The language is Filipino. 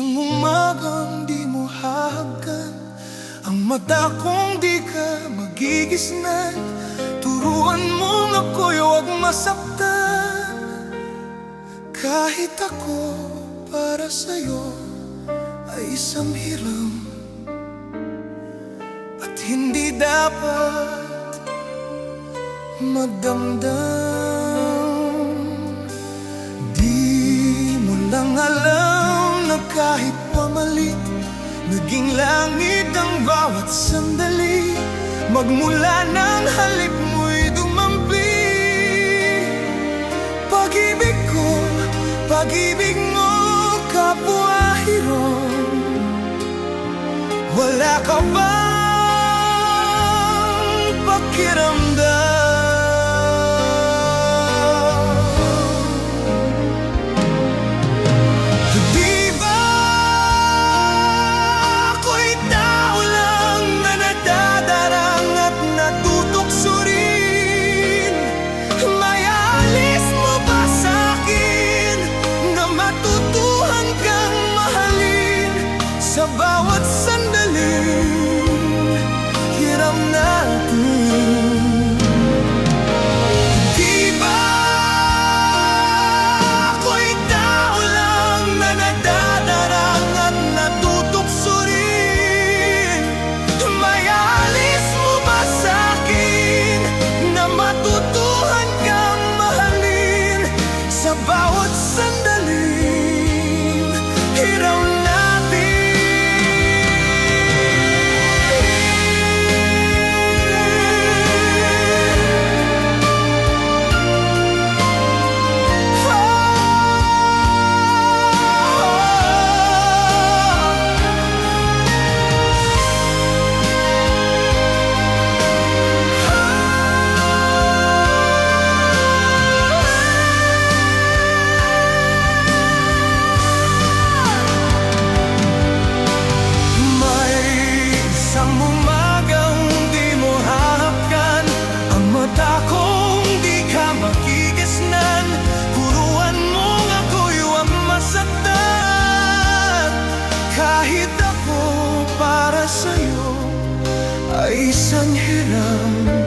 Isang umagang di mo hahagkan, ang mata kong di ka magigisnan. Turuan mong ako'y huwag masaktan. Kahit ako para sa'yo ay isang hiram, at hindi dapat magdamdam. Di mo lang alam na kahit pamalit, naging langit ang bawat sandali. Magmula ng halik mo'y dumampi. Pag-ibig ko, pag-ibig mo, kapwa hirong. Wala ka bang pakiramdam? Sa bawat sandali, hiram natin. Di ba ako'y tao lang na nadadarang at natutoksorin? May alis mo ba sa'kin na matutuhan kang mahalin? Sa bawat sandali, hiram natin. Kahit ako para sa'yo ay isang hiram,